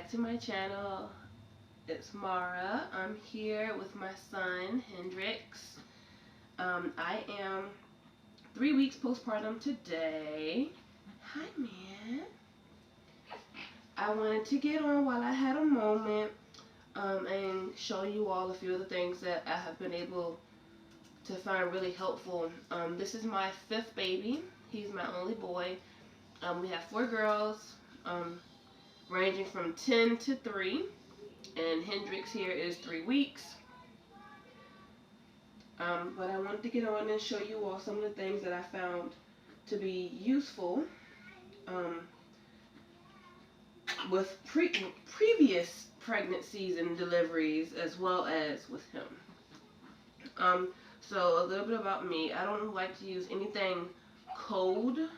back to my channel. It's Mara. I'm here with my son, Hendrix. I am 3 weeks postpartum today. Hi, man. I wanted to get on while I had a moment and show you all a few of the things that I have been able to find really helpful. This is my 5th baby. He's my only boy. We have 4 girls. Ranging from 10 to 3, and Hendrix here is 3 weeks. But I wanted to get on and show you all some of the things that I found to be useful with previous pregnancies and deliveries, as well as with him. So a little bit about me. I don't like to use anything cold in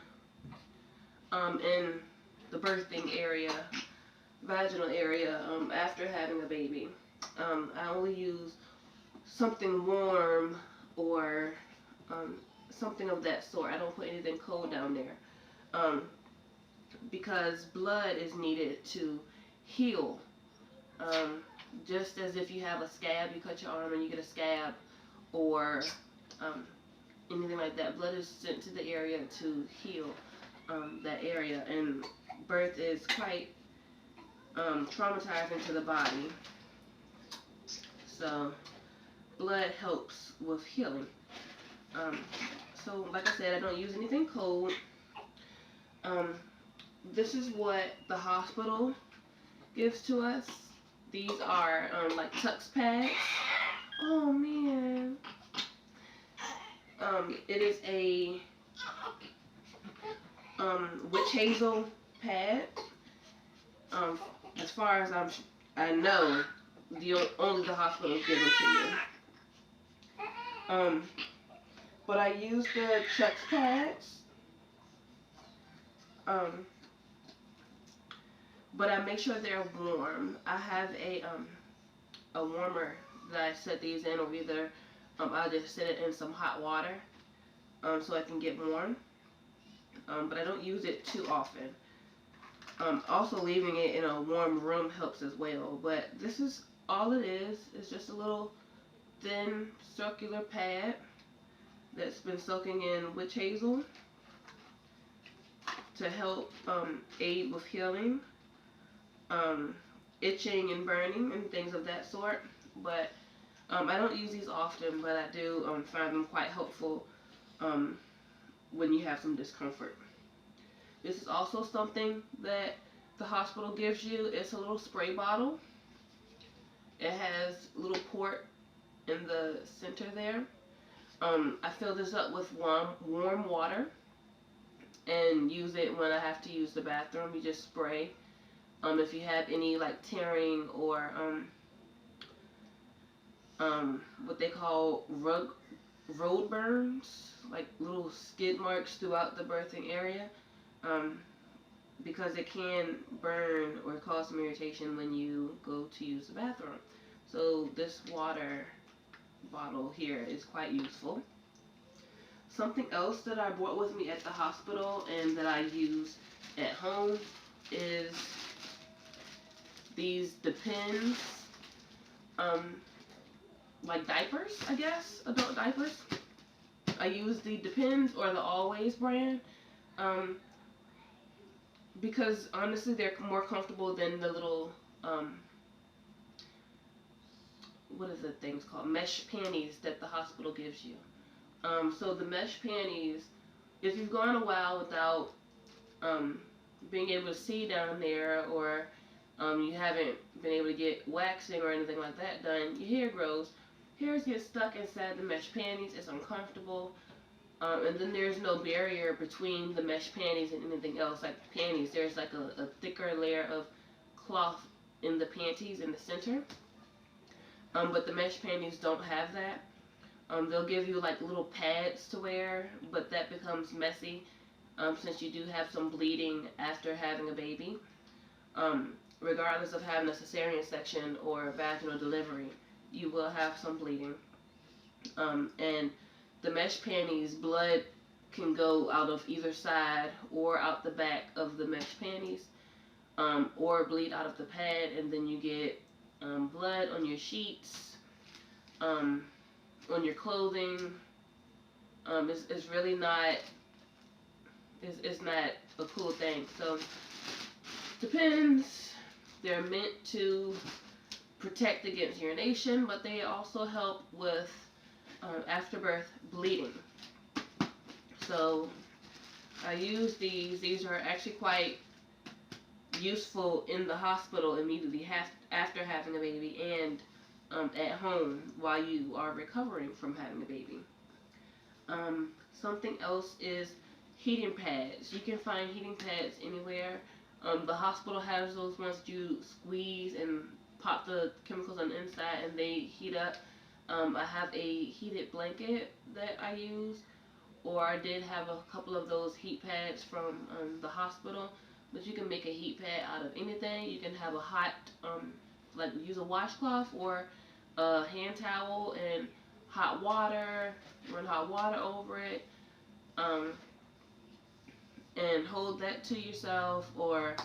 the birthing area, vaginal area, after having a baby. I only use something warm or something of that sort. I don't put anything cold down there because blood is needed to heal. Just as if you have a scab, you cut your arm and you get a scab, or anything like that. Blood is sent to the area to heal that area, and birth is quite traumatizing to the body. So blood helps with healing. So like I said, I don't use anything cold. This is what the hospital gives to us. These are like Tux pads. Oh man. It is a witch hazel pad. As far as I know, only the hospital give them to you. But I use the Tux pads. But I make sure they're warm. I have a warmer that I set these in, or either I'll just set it in some hot water so I can get warm. But I don't use it too often. Also, leaving it in a warm room helps as well. But this is all it is. It's just a little thin circular pad that's been soaking in witch hazel to help aid with healing, itching and burning and things of that sort. But I don't use these often, but I do find them quite helpful when you have some discomfort. This is also something that the hospital gives you. It's a little spray bottle. It has a little port in the center there. I fill this up with warm water and use it when I have to use the bathroom. You just spray. If you have any like tearing or what they call road burns, like little skid marks throughout the birthing area, because it can burn or cause some irritation when you go to use the bathroom. So this water bottle here is quite useful. Something else that I brought with me at the hospital and that I use at home is these Depends, like diapers, I guess, adult diapers. I use the Depends or the Always brand because honestly they're more comfortable than the little what is the things called, mesh panties that the hospital gives you. So the mesh panties, if you've gone a while without being able to see down there, or you haven't been able to get waxing or anything like that done, your hair grows. Hairs get stuck inside the mesh panties. It's uncomfortable. And then there's no barrier between the mesh panties and anything else. Like panties, there's like a thicker layer of cloth in the panties in the center. But the mesh panties don't have that. They'll give you like little pads to wear, but that becomes messy since you do have some bleeding after having a baby. Regardless of having a cesarean section or vaginal delivery, you will have some bleeding. And the mesh panties, blood can go out of either side or out the back of the mesh panties. or bleed out of the pad, and then you get blood on your sheets, um, on your clothing. It's really not, it's not a cool thing. So depends. They're meant to protect against urination, but they also help with afterbirth bleeding. So I use these. These are actually quite useful in the hospital immediately after having a baby, and at home while you are recovering from having a baby. Something else is heating pads. You can find heating pads anywhere. The hospital has those ones you squeeze and pop the chemicals on the inside and they heat up. I have a heated blanket that I use, or I did have a couple of those heat pads from the hospital. But you can make a heat pad out of anything. You can have a hot, like use a washcloth or a hand towel and hot water, run hot water over it, um, and hold that to yourself, or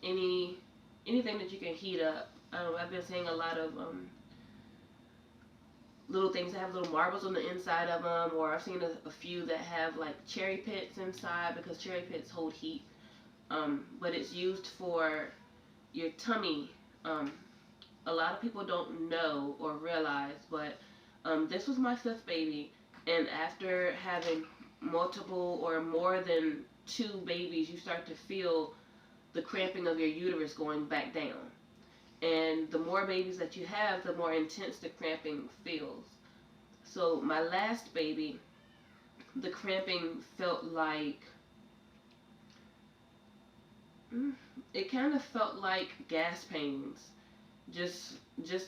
anything that you can heat up. I've been seeing a lot of little things that have little marbles on the inside of them, or I've seen a few that have like cherry pits inside because cherry pits hold heat. But it's used for your tummy. A lot of people don't know or realize, but this was my 5th baby, and after having multiple or more than 2 babies, you start to feel the cramping of your uterus going back down. And the more babies that you have, the more intense the cramping feels. So my last baby, the cramping felt like, it kind of felt like gas pains, just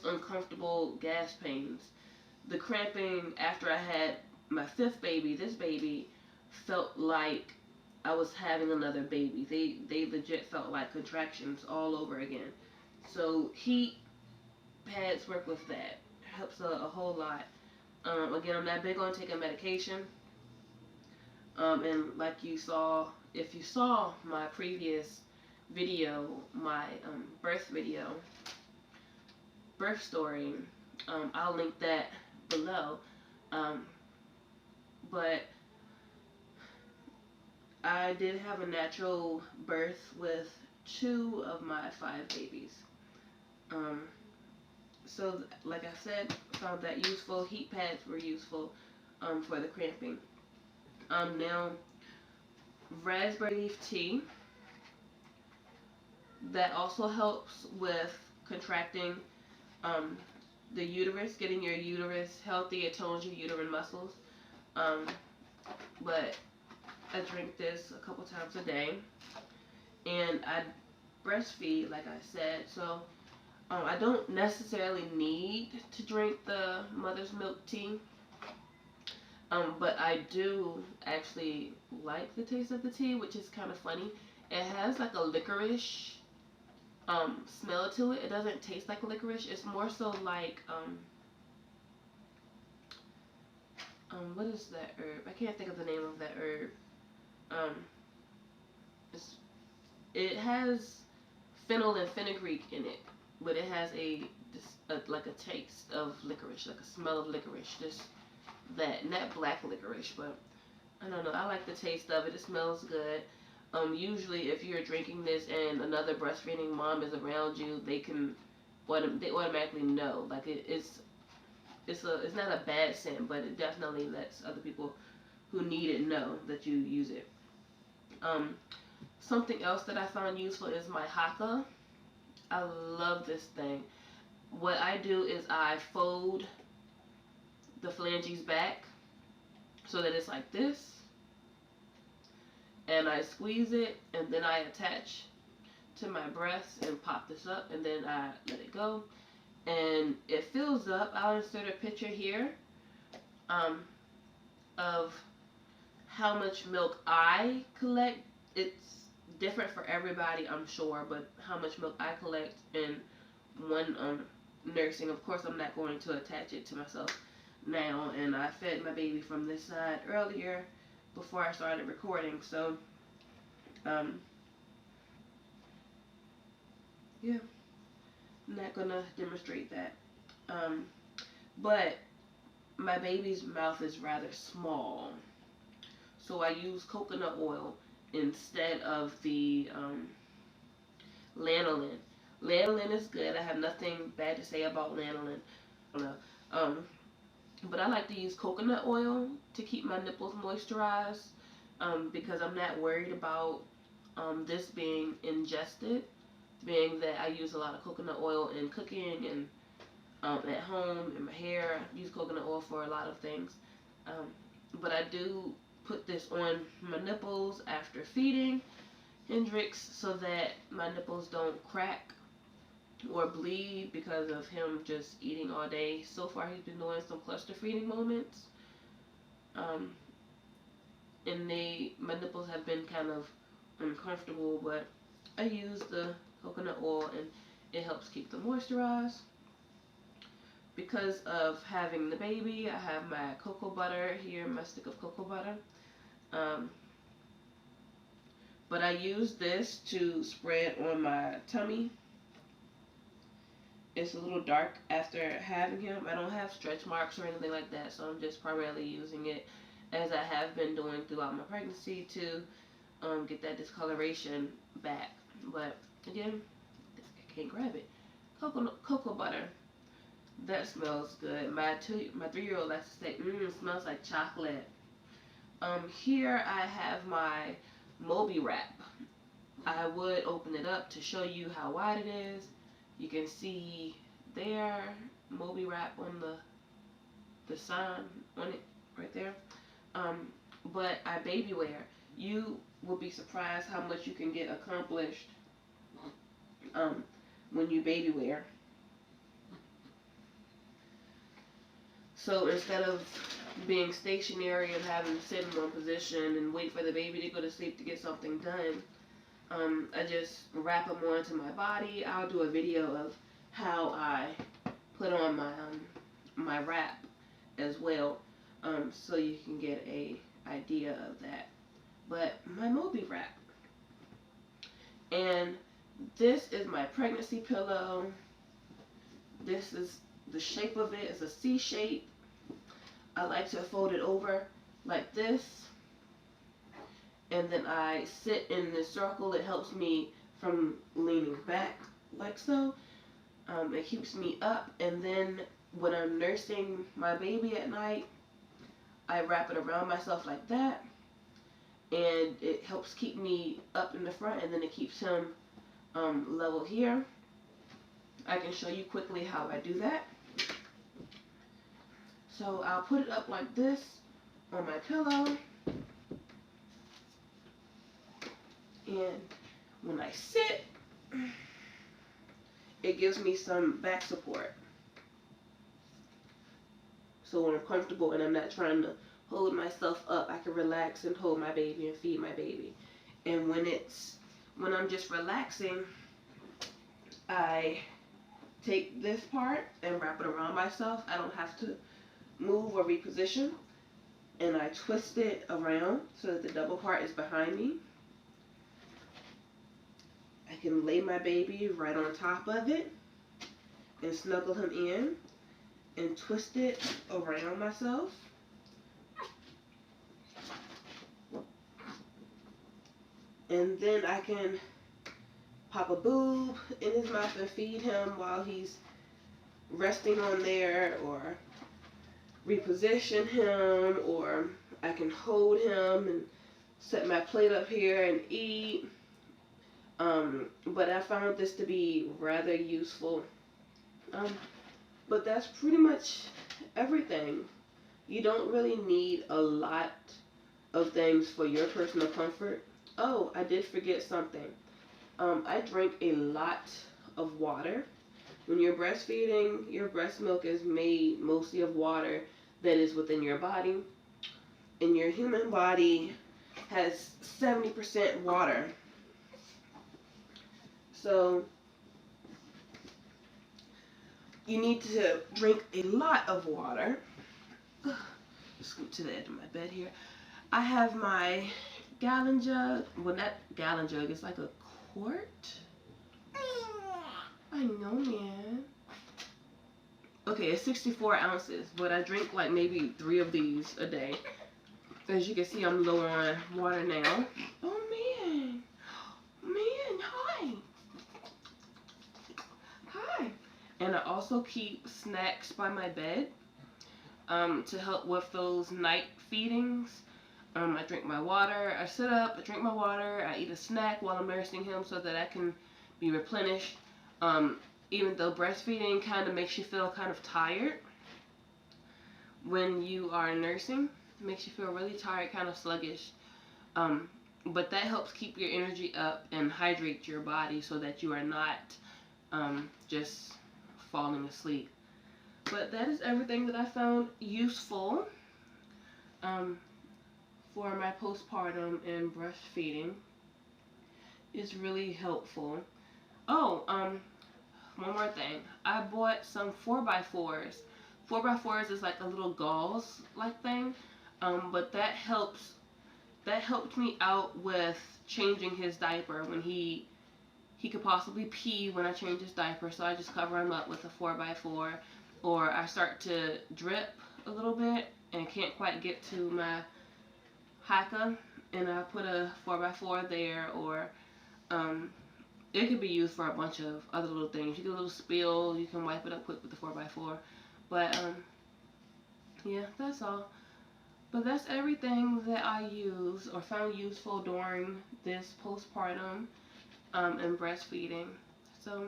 uncomfortable gas pains. The cramping after I had my 5th baby, this baby, felt like I was having another baby. They legit felt like contractions all over again. So heat pads work with that. Helps a whole lot. Again, I'm not big on taking medication. And like you saw, if you saw my previous video, my birth video, birth story, I'll link that below. But I did have a natural birth with 2 of my 5 babies. So like I said, found that useful. Heat pads were useful for the cramping. Now, raspberry leaf tea, that also helps with contracting the uterus, getting your uterus healthy. It tones your uterine muscles. But I drink this a couple times a day, and I breastfeed, like I said, so I don't necessarily need to drink the mother's milk tea, but I do actually like the taste of the tea, which is kind of funny. It has like a licorice smell to it. It doesn't taste like licorice. It's more so like what is that herb? I can't think of the name of that herb. It has fennel and fenugreek in it, but it has like a taste of licorice, like a smell of licorice. Just that, not black licorice, but I don't know. I like the taste of it. It smells good. Usually, if you're drinking this and another breastfeeding mom is around you, they automatically know. Like it's not a bad scent, but it definitely lets other people who need it know that you use it. Something else that I found useful is my Haaka. I love this thing. What I do is I fold the phalanges back so that it's like this, and I squeeze it, and then I attach to my breast and pop this up, and then I let it go, and it fills up. I'll insert a picture here of how much milk I collect. It's different for everybody, I'm sure, but how much milk I collect in one nursing. Of course, I'm not going to attach it to myself now, and I fed my baby from this side earlier before I started recording, so yeah, I'm not gonna demonstrate that. But my baby's mouth is rather small, so I use coconut oil instead of the lanolin. Lanolin is good. I have nothing bad to say about lanolin. Um, but I like to use coconut oil to keep my nipples moisturized, because I'm not worried about this being ingested, being that I use a lot of coconut oil in cooking and at home in my hair. I use coconut oil for a lot of things. Um, but I do put this on my nipples after feeding Hendrix so that my nipples don't crack or bleed because of him just eating all day. So far, he's been doing some cluster feeding moments. Um, and my nipples have been kind of uncomfortable, but I use the coconut oil and it helps keep them moisturized. Because of having the baby, I have my cocoa butter here, my stick of cocoa butter. But I use this to spread on my tummy. It's a little dark after having him. I don't have stretch marks or anything like that, so I'm just primarily using it as I have been doing throughout my pregnancy to get that discoloration back. But again, I can't grab it. Cocoa butter. That smells good. My 3-year-old likes to say, it smells like chocolate. Here I have my Moby wrap. I would open it up to show you how wide it is. You can see there, Moby wrap on the sign on it right there. But I baby wear. You will be surprised how much you can get accomplished when you baby wear. So instead of being stationary and having to sit in one position and wait for the baby to go to sleep to get something done, I just wrap them onto my body. I'll do a video of how I put on my wrap as well, so you can get a idea of that. But my Moby wrap, and this is my pregnancy pillow. This is the shape of it. It's a C shape. I like to fold it over like this, and then I sit in this circle. It helps me from leaning back like so. It keeps me up, and then when I'm nursing my baby at night, I wrap it around myself like that, and it helps keep me up in the front, and then it keeps him level here. I can show you quickly how I do that. So I'll put it up like this on my pillow, and when I sit, it gives me some back support. So when I'm comfortable and I'm not trying to hold myself up, I can relax and hold my baby and feed my baby. And when I'm just relaxing, I take this part and wrap it around myself. I don't have to move or reposition, and I twist it around so that the double part is behind me. I can lay my baby right on top of it and snuggle him in and twist it around myself. And then I can pop a boob in his mouth and feed him while he's resting on there, or reposition him, or I can hold him and set my plate up here and eat. But I found this to be rather useful. But that's pretty much everything. You don't really need a lot of things for your personal comfort. Oh, I did forget something. I drink a lot of water. When you're breastfeeding, your breast milk is made mostly of water that is within your body. And your human body has 70% water. So you need to drink a lot of water. Scoot to the edge of my bed here. I have my gallon jug. Well, not gallon jug. It's like a quart. I know, man. Okay, it's 64 ounces, but I drink like maybe 3 of these a day. As you can see, I'm low on water now. Oh, man. Man, hi. Hi. And I also keep snacks by my bed to help with those night feedings. I drink my water. I sit up, I drink my water. I eat a snack while I'm nursing him so that I can be replenished. Even though breastfeeding kind of makes you feel kind of tired when you are nursing. It makes you feel really tired, kind of sluggish. But that helps keep your energy up and hydrate your body so that you are not just falling asleep. But that is everything that I found useful for my postpartum and breastfeeding. It's really helpful. Oh, one more thing. I bought some 4x4s. 4x4s is like a little gauze like thing, but that helped me out with changing his diaper when he could possibly pee when I change his diaper. So I just cover him up with a 4x4, or I start to drip a little bit and can't quite get to my Haaka, and I put a 4x4 there, or it could be used for a bunch of other little things. You get a little spill, you can wipe it up quick with the 4x4. But yeah, that's all. But that's everything that I use or found useful during this postpartum and breastfeeding. So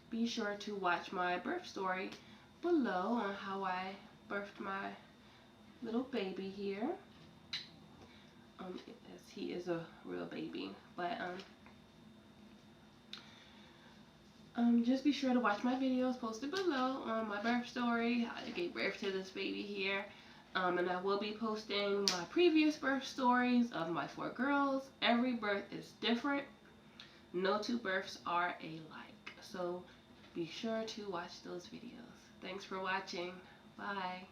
be sure to watch my birth story below on how I birthed my little baby here. As he is a real baby. But just be sure to watch my videos posted below on my birth story, how I gave birth to this baby here. And I will be posting my previous birth stories of my 4 girls. Every birth is different. No 2 births are alike. So be sure to watch those videos. Thanks for watching. Bye.